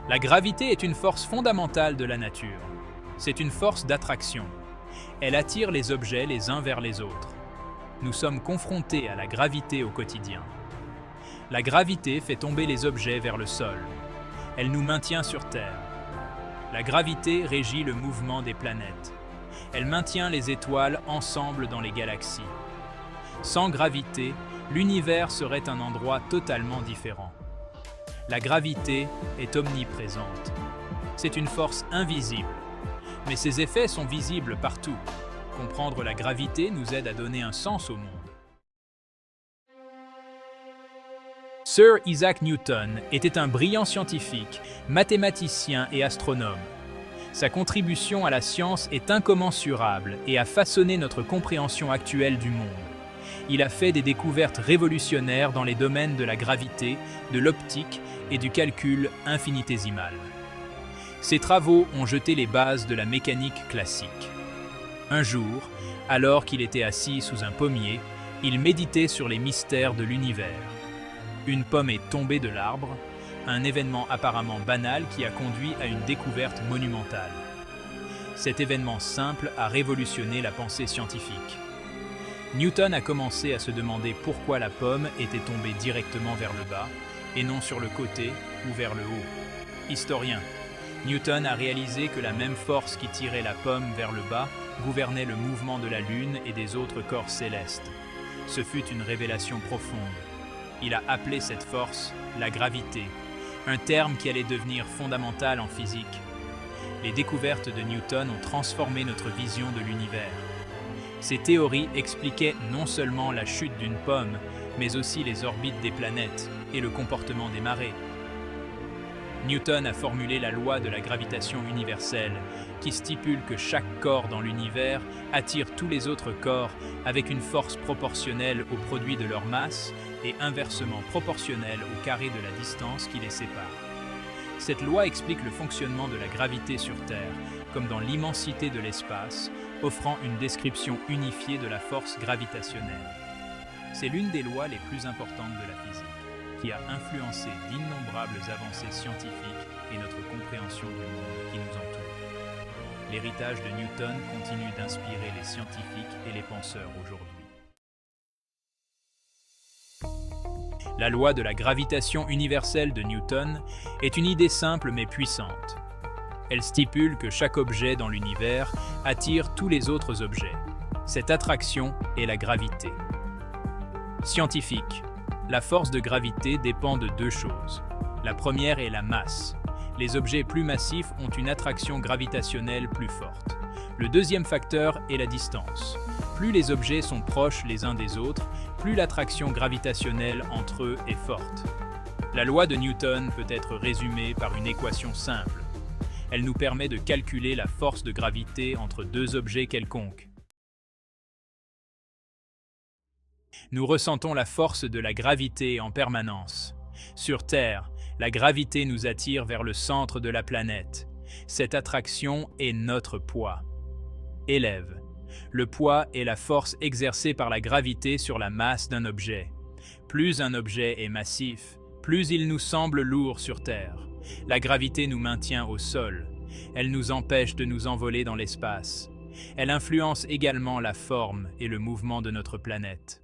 La gravité est une force fondamentale de la nature. C'est une force d'attraction. Elle attire les objets les uns vers les autres. Nous sommes confrontés à la gravité au quotidien. La gravité fait tomber les objets vers le sol. Elle nous maintient sur Terre. La gravité régit le mouvement des planètes. Elle maintient les étoiles ensemble dans les galaxies. Sans gravité, l'univers serait un endroit totalement différent. La gravité est omniprésente. C'est une force invisible, mais ses effets sont visibles partout. Comprendre la gravité nous aide à donner un sens au monde. Sir Isaac Newton était un brillant scientifique, mathématicien et astronome. Sa contribution à la science est incommensurable et a façonné notre compréhension actuelle du monde. Il a fait des découvertes révolutionnaires dans les domaines de la gravité, de l'optique et du calcul infinitésimal. Ses travaux ont jeté les bases de la mécanique classique. Un jour, alors qu'il était assis sous un pommier, il méditait sur les mystères de l'univers. Une pomme est tombée de l'arbre, un événement apparemment banal qui a conduit à une découverte monumentale. Cet événement simple a révolutionné la pensée scientifique. Newton a commencé à se demander pourquoi la pomme était tombée directement vers le bas, et non sur le côté ou vers le haut. Historien, Newton a réalisé que la même force qui tirait la pomme vers le bas gouvernait le mouvement de la Lune et des autres corps célestes. Ce fut une révélation profonde. Il a appelé cette force la gravité, un terme qui allait devenir fondamental en physique. Les découvertes de Newton ont transformé notre vision de l'univers. Ces théories expliquaient non seulement la chute d'une pomme, mais aussi les orbites des planètes et le comportement des marées. Newton a formulé la loi de la gravitation universelle, qui stipule que chaque corps dans l'univers attire tous les autres corps avec une force proportionnelle au produit de leur masse et inversement proportionnelle au carré de la distance qui les sépare. Cette loi explique le fonctionnement de la gravité sur Terre, comme dans l'immensité de l'espace, offrant une description unifiée de la force gravitationnelle. C'est l'une des lois les plus importantes de la physique, qui a influencé d'innombrables avancées scientifiques et notre compréhension du monde qui nous entoure. L'héritage de Newton continue d'inspirer les scientifiques et les penseurs aujourd'hui. La loi de la gravitation universelle de Newton est une idée simple mais puissante. Elle stipule que chaque objet dans l'univers attire tous les autres objets. Cette attraction est la gravité. Scientifique. La force de gravité dépend de deux choses. La première est la masse. Les objets plus massifs ont une attraction gravitationnelle plus forte. Le deuxième facteur est la distance. Plus les objets sont proches les uns des autres, plus l'attraction gravitationnelle entre eux est forte. La loi de Newton peut être résumée par une équation simple. Elle nous permet de calculer la force de gravité entre deux objets quelconques. Nous ressentons la force de la gravité en permanence. Sur Terre, la gravité nous attire vers le centre de la planète. Cette attraction est notre poids. Élève. Le poids est la force exercée par la gravité sur la masse d'un objet. Plus un objet est massif, plus il nous semble lourd sur Terre. La gravité nous maintient au sol. Elle nous empêche de nous envoler dans l'espace. Elle influence également la forme et le mouvement de notre planète.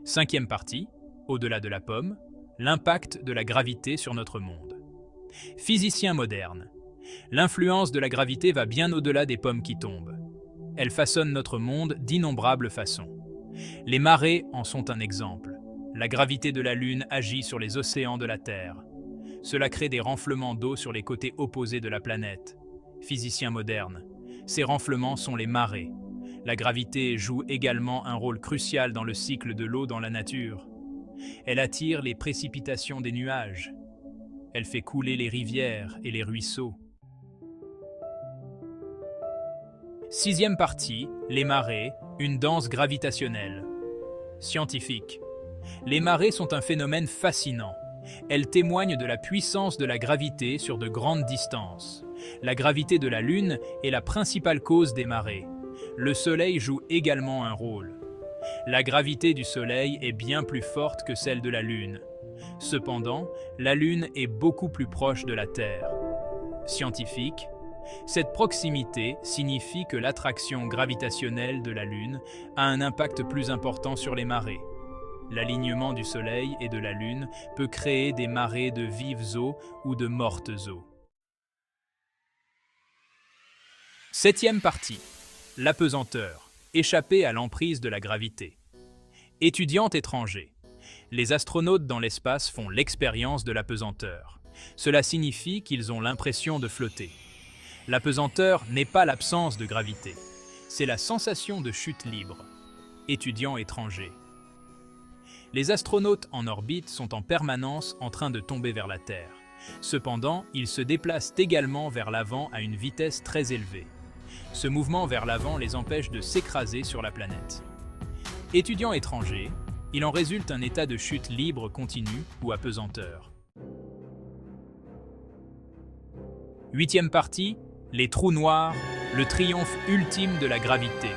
Cinquième partie, au-delà de la pomme, l'impact de la gravité sur notre monde. Physicien moderne. L'influence de la gravité va bien au-delà des pommes qui tombent. Elle façonne notre monde d'innombrables façons. Les marées en sont un exemple. La gravité de la Lune agit sur les océans de la Terre. Cela crée des renflements d'eau sur les côtés opposés de la planète. Physicien moderne. Ces renflements sont les marées. La gravité joue également un rôle crucial dans le cycle de l'eau dans la nature. Elle attire les précipitations des nuages. Elle fait couler les rivières et les ruisseaux. Sixième partie, les marées, une danse gravitationnelle. Scientifique. Les marées sont un phénomène fascinant. Elles témoignent de la puissance de la gravité sur de grandes distances. La gravité de la Lune est la principale cause des marées. Le Soleil joue également un rôle. La gravité du Soleil est bien plus forte que celle de la Lune. Cependant, la Lune est beaucoup plus proche de la Terre. Scientifique, cette proximité signifie que l'attraction gravitationnelle de la Lune a un impact plus important sur les marées. L'alignement du Soleil et de la Lune peut créer des marées de vives eaux ou de mortes eaux. Septième partie. L'apesanteur. Échapper à l'emprise de la gravité. Étudiants étrangers. Les astronautes dans l'espace font l'expérience de l'apesanteur. Cela signifie qu'ils ont l'impression de flotter. L'apesanteur n'est pas l'absence de gravité, c'est la sensation de chute libre. Étudiants étrangers. Les astronautes en orbite sont en permanence en train de tomber vers la Terre. Cependant, ils se déplacent également vers l'avant à une vitesse très élevée. Ce mouvement vers l'avant les empêche de s'écraser sur la planète. Étudiants étrangers, il en résulte un état de chute libre continue ou apesanteur. Huitième partie, les trous noirs, le triomphe ultime de la gravité.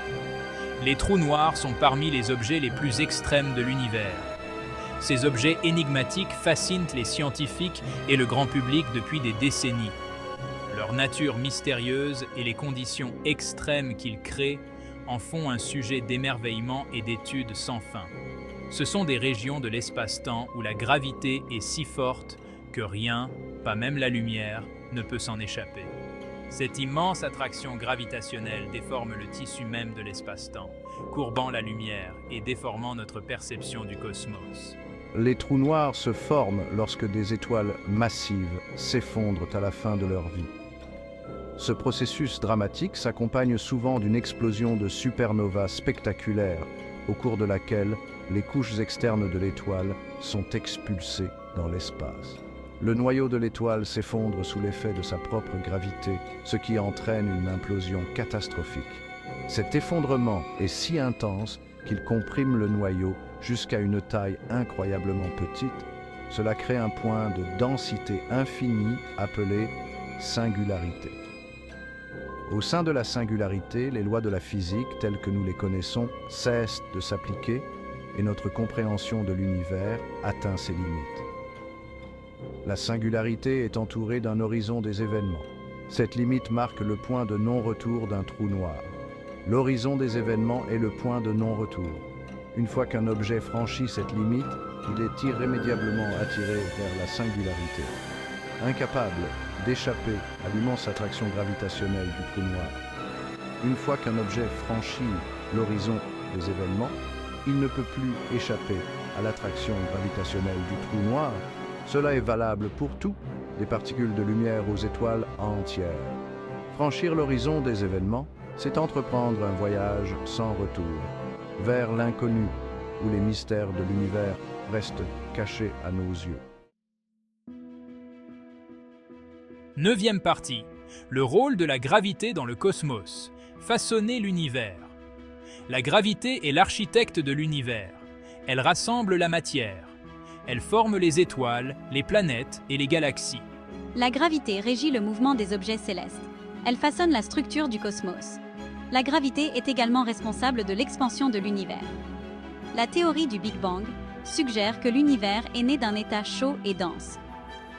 Les trous noirs sont parmi les objets les plus extrêmes de l'univers. Ces objets énigmatiques fascinent les scientifiques et le grand public depuis des décennies. Leur nature mystérieuse et les conditions extrêmes qu'ils créent en font un sujet d'émerveillement et d'études sans fin. Ce sont des régions de l'espace-temps où la gravité est si forte que rien, pas même la lumière, ne peut s'en échapper. Cette immense attraction gravitationnelle déforme le tissu même de l'espace-temps, courbant la lumière et déformant notre perception du cosmos. Les trous noirs se forment lorsque des étoiles massives s'effondrent à la fin de leur vie. Ce processus dramatique s'accompagne souvent d'une explosion de supernova spectaculaire, au cours de laquelle les couches externes de l'étoile sont expulsées dans l'espace. Le noyau de l'étoile s'effondre sous l'effet de sa propre gravité, ce qui entraîne une implosion catastrophique. Cet effondrement est si intense qu'il comprime le noyau jusqu'à une taille incroyablement petite. Cela crée un point de densité infinie appelé singularité. Au sein de la singularité, les lois de la physique, telles que nous les connaissons, cessent de s'appliquer et notre compréhension de l'univers atteint ses limites. La singularité est entourée d'un horizon des événements. Cette limite marque le point de non-retour d'un trou noir. L'horizon des événements est le point de non-retour. Une fois qu'un objet franchit cette limite, il est irrémédiablement attiré vers la singularité. Incapable d'échapper à l'immense attraction gravitationnelle du trou noir. Une fois qu'un objet franchit l'horizon des événements, il ne peut plus échapper à l'attraction gravitationnelle du trou noir. Cela est valable pour tout, des particules de lumière aux étoiles entières. Franchir l'horizon des événements, c'est entreprendre un voyage sans retour, vers l'inconnu, où les mystères de l'univers restent cachés à nos yeux. Neuvième partie. Le rôle de la gravité dans le cosmos. Façonner l'univers. La gravité est l'architecte de l'univers. Elle rassemble la matière. Elle forme les étoiles, les planètes et les galaxies. La gravité régit le mouvement des objets célestes. Elle façonne la structure du cosmos. La gravité est également responsable de l'expansion de l'univers. La théorie du Big Bang suggère que l'univers est né d'un état chaud et dense.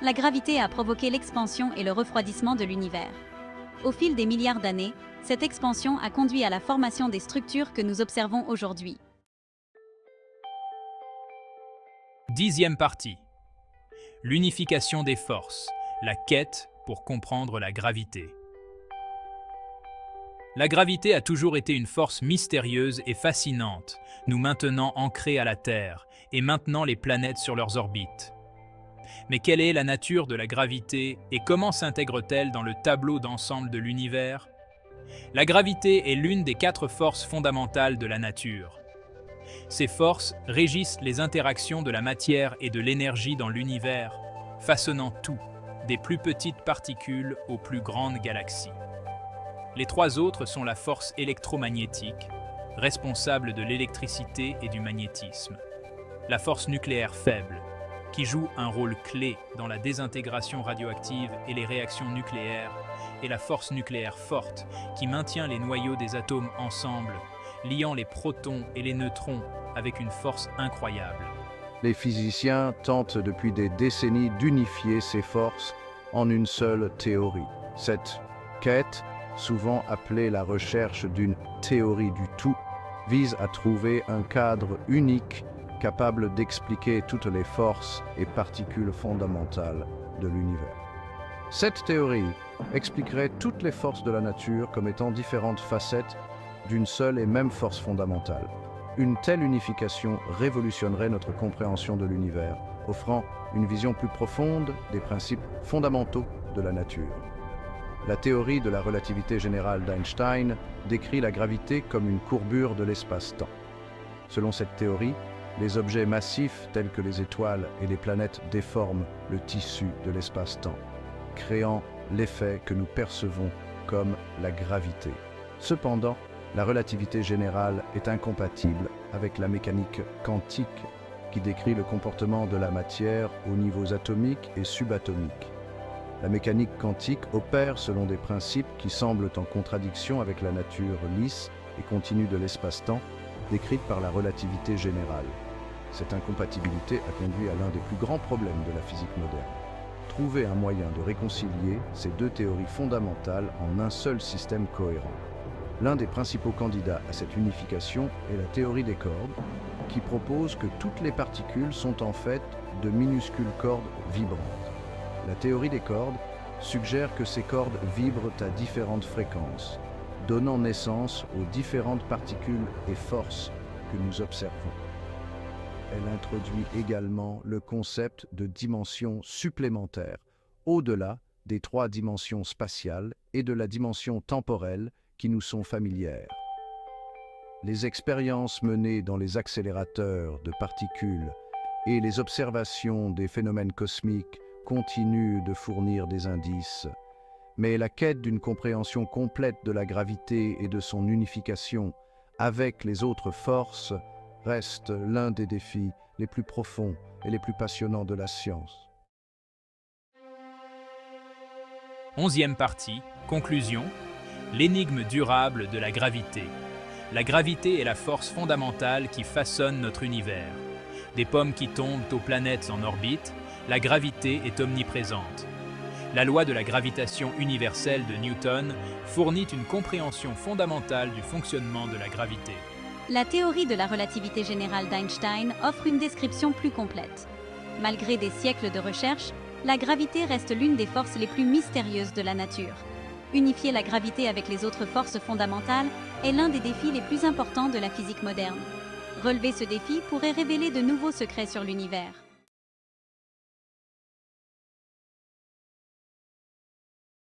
La gravité a provoqué l'expansion et le refroidissement de l'univers. Au fil des milliards d'années, cette expansion a conduit à la formation des structures que nous observons aujourd'hui. Dixième partie. L'unification des forces, la quête pour comprendre la gravité. La gravité a toujours été une force mystérieuse et fascinante, nous maintenant ancrés à la Terre et maintenant les planètes sur leurs orbites. Mais quelle est la nature de la gravité et comment s'intègre-t-elle dans le tableau d'ensemble de l'univers? La gravité est l'une des 4 forces fondamentales de la nature. Ces forces régissent les interactions de la matière et de l'énergie dans l'univers, façonnant tout, des plus petites particules aux plus grandes galaxies. Les 3 autres sont la force électromagnétique, responsable de l'électricité et du magnétisme, la force nucléaire faible, qui joue un rôle clé dans la désintégration radioactive et les réactions nucléaires, et la force nucléaire forte, qui maintient les noyaux des atomes ensemble, liant les protons et les neutrons avec une force incroyable. Les physiciens tentent depuis des décennies d'unifier ces forces en une seule théorie. Cette quête, souvent appelée la recherche d'une théorie du tout, vise à trouver un cadre unique capable d'expliquer toutes les forces et particules fondamentales de l'univers. Cette théorie expliquerait toutes les forces de la nature comme étant différentes facettes d'une seule et même force fondamentale. Une telle unification révolutionnerait notre compréhension de l'univers, offrant une vision plus profonde des principes fondamentaux de la nature. La théorie de la relativité générale d'Einstein décrit la gravité comme une courbure de l'espace-temps. Selon cette théorie, les objets massifs tels que les étoiles et les planètes déforment le tissu de l'espace-temps, créant l'effet que nous percevons comme la gravité. Cependant, la relativité générale est incompatible avec la mécanique quantique qui décrit le comportement de la matière aux niveaux atomiques et subatomiques. La mécanique quantique opère selon des principes qui semblent en contradiction avec la nature lisse et continue de l'espace-temps, décrite par la relativité générale. Cette incompatibilité a conduit à l'un des plus grands problèmes de la physique moderne. Trouver un moyen de réconcilier ces deux théories fondamentales en un seul système cohérent. L'un des principaux candidats à cette unification est la théorie des cordes, qui propose que toutes les particules sont en fait de minuscules cordes vibrantes. La théorie des cordes suggère que ces cordes vibrent à différentes fréquences, donnant naissance aux différentes particules et forces que nous observons. Elle introduit également le concept de dimension supplémentaire, au-delà des 3 dimensions spatiales et de la dimension temporelle qui nous sont familières. Les expériences menées dans les accélérateurs de particules et les observations des phénomènes cosmiques continuent de fournir des indices, mais la quête d'une compréhension complète de la gravité et de son unification avec les autres forces reste l'un des défis les plus profonds et les plus passionnants de la science. 11e partie, conclusion, l'énigme durable de la gravité. La gravité est la force fondamentale qui façonne notre univers. Des pommes qui tombent aux planètes en orbite, la gravité est omniprésente. La loi de la gravitation universelle de Newton fournit une compréhension fondamentale du fonctionnement de la gravité. La théorie de la relativité générale d'Einstein offre une description plus complète. Malgré des siècles de recherche, la gravité reste l'une des forces les plus mystérieuses de la nature. Unifier la gravité avec les autres forces fondamentales est l'un des défis les plus importants de la physique moderne. Relever ce défi pourrait révéler de nouveaux secrets sur l'univers.